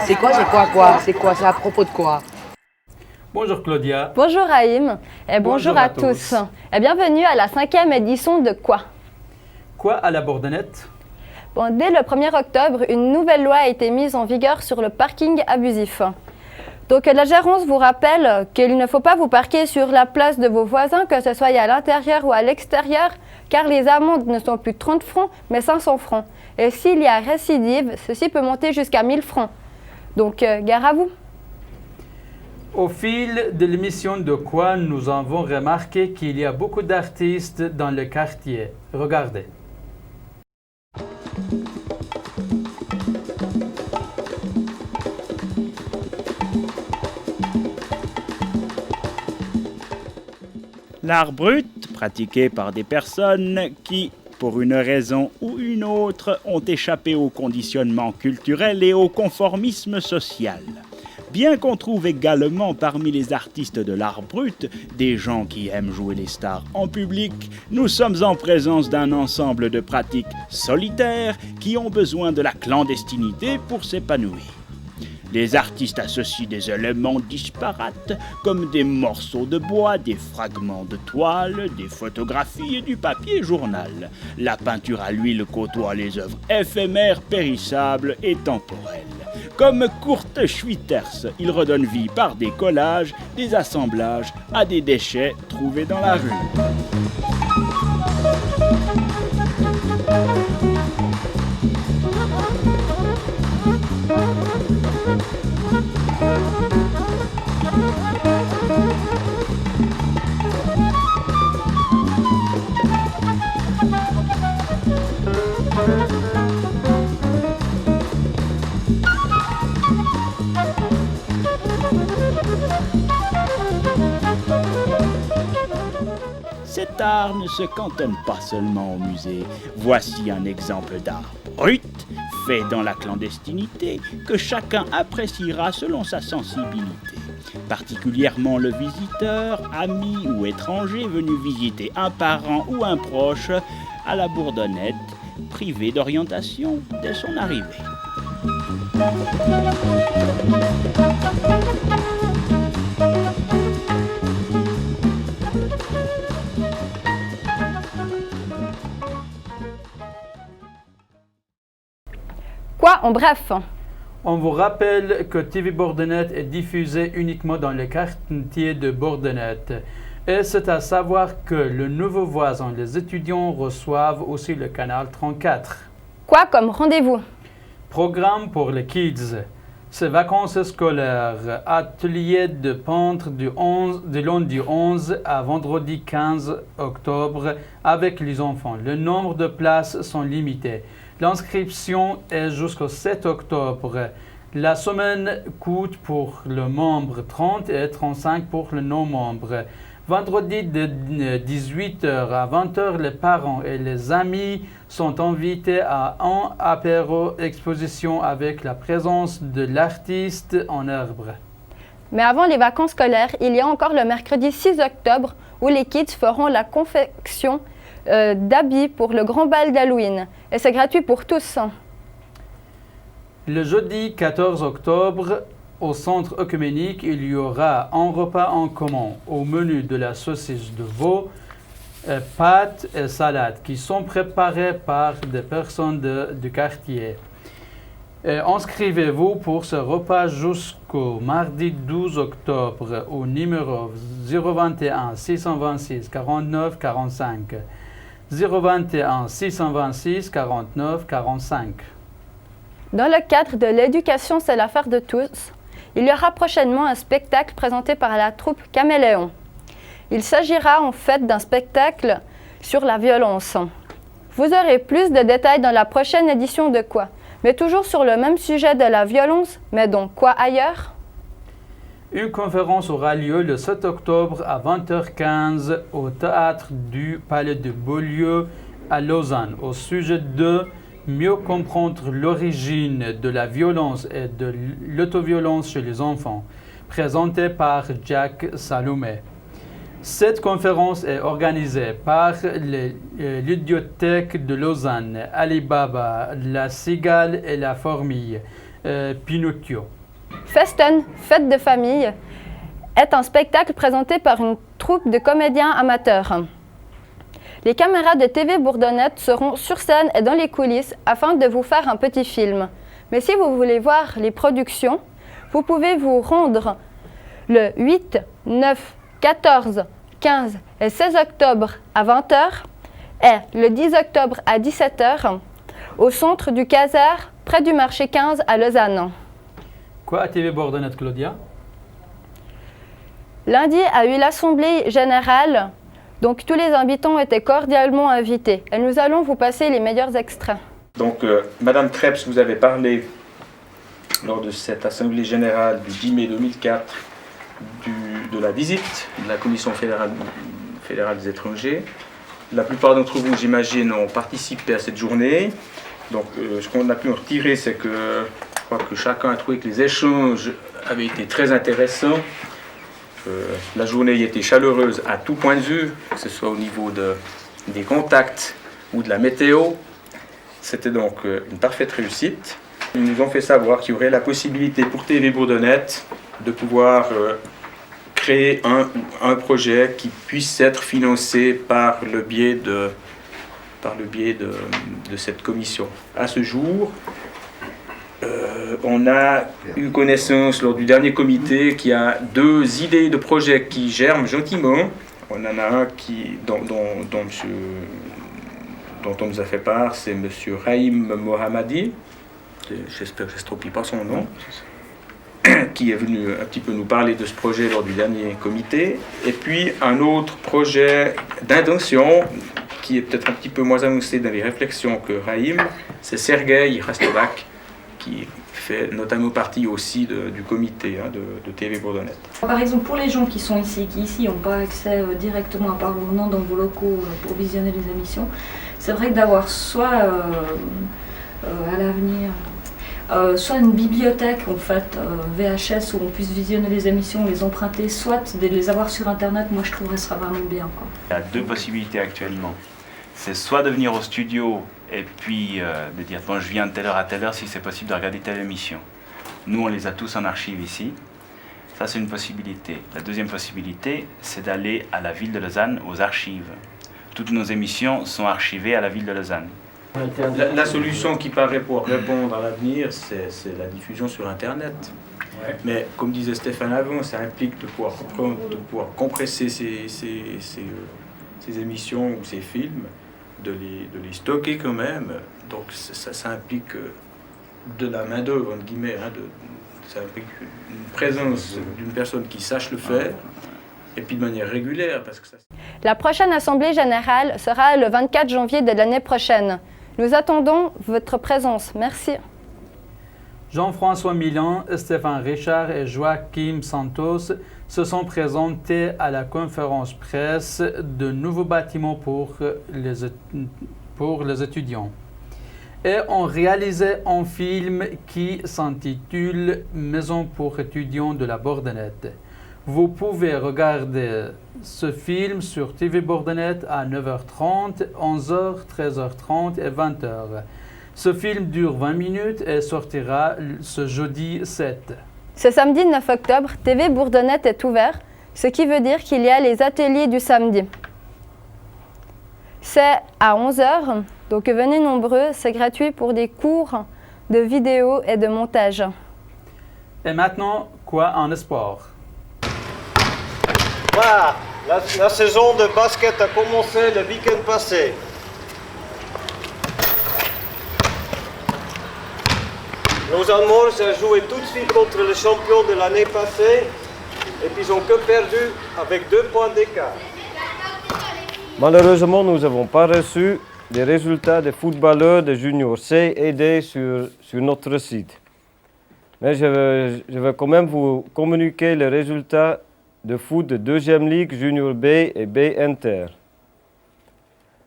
C'est quoi? C'est quoi? C'est à propos de quoi? Bonjour Claudia. Bonjour Haïm et bonjour à tous. Et bienvenue à la 5e édition de Quoi? Quoi à la Bourdonnette? Bon, dès le 1er octobre, une nouvelle loi a été mise en vigueur sur le parking abusif. Donc la gérance vous rappelle qu'il ne faut pas vous parquer sur la place de vos voisins, que ce soit à l'intérieur ou à l'extérieur, car les amendes ne sont plus 30 francs, mais 500 francs. Et s'il y a récidive, ceci peut monter jusqu'à 1000 francs. Donc gare à vous. Au fil de l'émission de Quoi, nous avons remarqué qu'il y a beaucoup d'artistes dans le quartier. Regardez. L'art brut, pratiqué par des personnes qui, pour une raison ou une autre, ont échappé au conditionnement culturel et au conformisme social. Bien qu'on trouve également parmi les artistes de l'art brut des gens qui aiment jouer les stars en public, nous sommes en présence d'un ensemble de pratiques solitaires qui ont besoin de la clandestinité pour s'épanouir. Les artistes associent des éléments disparates comme des morceaux de bois, des fragments de toile, des photographies et du papier journal. La peinture à l'huile côtoie les œuvres éphémères, périssables et temporelles. Comme Kurt Schwitters, il redonne vie par des collages, des assemblages à des déchets trouvés dans la rue. Cet art ne se cantonne pas seulement au musée. Voici un exemple d'art brut, fait dans la clandestinité, que chacun appréciera selon sa sensibilité. Particulièrement le visiteur, ami ou étranger venu visiter un parent ou un proche à la Bourdonnette, privé d'orientation dès son arrivée. Quoi en bref? On vous rappelle que TV Bourdonnette est diffusée uniquement dans le quartier de Bourdonnette. Et c'est à savoir que le nouveau voisin, les étudiants reçoivent aussi le canal 34. Quoi comme rendez-vous? Programme pour les kids. C'est vacances scolaires, atelier de peintre du lundi 11 à vendredi 15 octobre avec les enfants. Le nombre de places sont limitées. L'inscription est jusqu'au 7 octobre. La semaine coûte pour le membre 30 et 35 pour le non-membre. Vendredi de 18h à 20h, les parents et les amis sont invités à un apéro exposition avec la présence de l'artiste en herbe. Mais avant les vacances scolaires, il y a encore le mercredi 6 octobre où les kids feront la confection d'habits pour le grand bal d'Halloween. Et c'est gratuit pour tous. Le jeudi 14 octobre, au centre œcuménique, il y aura un repas en commun au menu de la saucisse de veau, pâtes et salades qui sont préparées par des personnes du quartier. Inscrivez-vous pour ce repas jusqu'au mardi 12 octobre au numéro 021 626 49 45. 021 626 49 45. Dans le cadre de l'éducation, c'est l'affaire de tous, il y aura prochainement un spectacle présenté par la troupe Caméléon. Il s'agira en fait d'un spectacle sur la violence. Vous aurez plus de détails dans la prochaine édition de Quoi, mais toujours sur le même sujet de la violence, mais donc Quoi ailleurs? Une conférence aura lieu le 7 octobre à 20h15 au théâtre du Palais de Beaulieu à Lausanne au sujet de mieux comprendre l'origine de la violence et de l'autoviolence chez les enfants, présenté par Jacques Salomé. Cette conférence est organisée par les Ludothèques de Lausanne, Alibaba, La Cigale et la Fourmi, Pinocchio. Festen, fête de famille, est un spectacle présenté par une troupe de comédiens amateurs. Les caméras de TV Bourdonnette seront sur scène et dans les coulisses afin de vous faire un petit film. Mais si vous voulez voir les productions, vous pouvez vous rendre le 8, 9, 14, 15 et 16 octobre à 20h et le 10 octobre à 17h au centre du Caser, près du marché 15 à Lausanne. Quoi à TV Bourdonnette, Claudia? Lundi a eu l'Assemblée générale, donc tous les invités étaient cordialement invités. Et nous allons vous passer les meilleurs extraits. Donc, Madame Krebs, vous avez parlé lors de cette Assemblée générale du 10 mai 2004 de la visite de la Commission fédérale des étrangers. La plupart d'entre vous, j'imagine, ont participé à cette journée. Donc, ce qu'on a pu en retirer, c'est que je crois que chacun a trouvé que les échanges avaient été très intéressants. La journée était chaleureuse à tout point de vue, que ce soit au niveau des contacts ou de la météo. C'était donc une parfaite réussite. Ils nous ont fait savoir qu'il y aurait la possibilité pour TV Bourdonnette de pouvoir créer un projet qui puisse être financé par le biais de cette commission. À ce jour, on a eu connaissance lors du dernier comité qu'il y a 2 idées de projets qui germent gentiment. On en a un dont on nous a fait part, c'est M. Raïm Mohammadi, j'espère que je ne stropie pas son nom, qui est venu un petit peu nous parler de ce projet lors du dernier comité. Et puis un autre projet d'intention, qui est peut-être un petit peu moins annoncé dans les réflexions que Raïm, c'est Sergueï Rastovac, qui fait notamment partie aussi du comité de TV Bourdonnette. Par exemple, pour les gens qui sont ici, qui ici n'ont pas accès directement à part en venant dans vos locaux pour visionner les émissions, c'est vrai que d'avoir soit à l'avenir, soit une bibliothèque en fait VHS où on puisse visionner les émissions, les emprunter, soit de les avoir sur internet, moi je trouverais ça vraiment bien, quoi. Il y a 2 possibilités actuellement. C'est soit de venir au studio et puis de dire bon, je viens de telle heure à telle heure si c'est possible de regarder telle émission. Nous on les a tous en archive ici. Ça c'est une possibilité. La deuxième possibilité c'est d'aller à la ville de Lausanne aux archives. Toutes nos émissions sont archivées à la ville de Lausanne. La solution qui paraît pouvoir répondre à l'avenir, c'est la diffusion sur Internet. Ouais. Mais comme disait Stéphane avant, ça implique de pouvoir compresser ces émissions ou ces films, de les stocker quand même. Donc ça implique de la main-d'œuvre, entre guillemets, ça implique une présence d'une personne qui sache le faire, et puis de manière régulière. Parce que La prochaine Assemblée générale sera le 24 janvier de l'année prochaine. Nous attendons votre présence. Merci. Jean-François Milan, Stéphane Richard et Joachim Santos se sont présentés à la conférence presse de nouveaux bâtiments pour les étudiants et ont réalisé un film qui s'intitule Maison pour étudiants de la Bourdonnette. Vous pouvez regarder ce film sur TV Bourdonnette à 9h30, 11h, 13h30 et 20h. Ce film dure 20 minutes et sortira ce jeudi 7. Ce samedi 9 octobre, TV Bourdonnette est ouvert, ce qui veut dire qu'il y a les ateliers du samedi. C'est à 11h, donc venez nombreux, c'est gratuit pour des cours de vidéo et de montage. Et maintenant, quoi en sport? Voilà, la saison de basket a commencé le week-end passé. Nos Allemands ont joué tout de suite contre le champion de l'année passée et puis ils n'ont que perdu avec 2 points d'écart. Malheureusement, nous n'avons pas reçu des résultats des footballeurs de Junior C et D sur notre site. Mais je vais quand même vous communiquer les résultats de foot de 2e Ligue, Junior B et B Inter.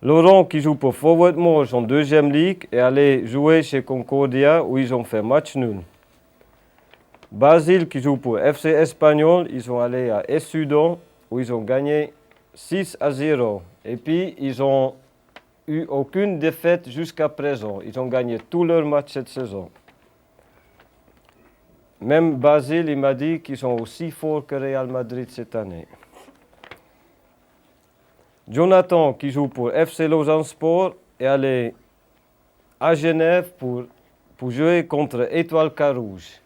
Laurent, qui joue pour Forward Morge en 2e Ligue, est allé jouer chez Concordia où ils ont fait match nul. Basile, qui joue pour FC Espagnol, ils sont allés à Essudan où ils ont gagné 6-0. Et puis, ils n'ont eu aucune défaite jusqu'à présent. Ils ont gagné tous leurs matchs cette saison. Même Basile, il m'a dit qu'ils sont aussi forts que Real Madrid cette année. Jonathan, qui joue pour FC Lausanne Sport, est allé à Genève pour jouer contre Étoile Carouge.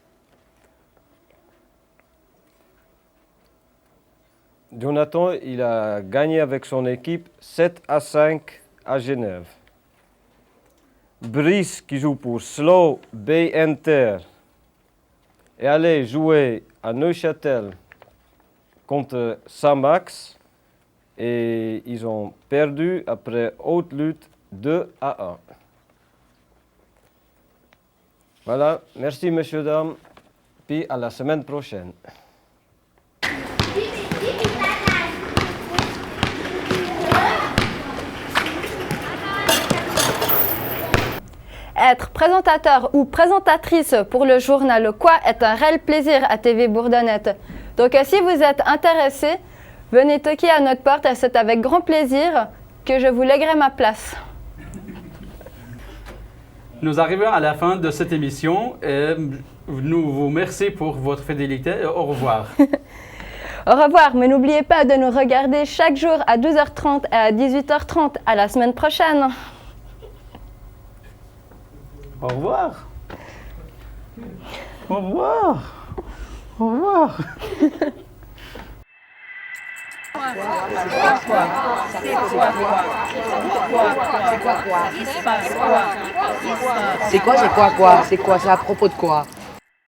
Jonathan, il a gagné avec son équipe 7-5 à Genève. Brice, qui joue pour Slow Bay Inter, est allé jouer à Neuchâtel contre Samax et ils ont perdu après haute lutte 2-1. Voilà, merci messieurs, dames, puis à la semaine prochaine. Être présentateur ou présentatrice pour le journal Quoi est un réel plaisir à TV Bourdonnette. Donc si vous êtes intéressé, venez toquer à notre porte et c'est avec grand plaisir que je vous lèguerai ma place. Nous arrivons à la fin de cette émission et nous vous remercions pour votre fidélité et au revoir. Au revoir, mais n'oubliez pas de nous regarder chaque jour à 12h30 et à 18h30. À la semaine prochaine. Au revoir. Au revoir. Au revoir. C'est quoi, c'est quoi? C'est quoi, c'est à propos de quoi?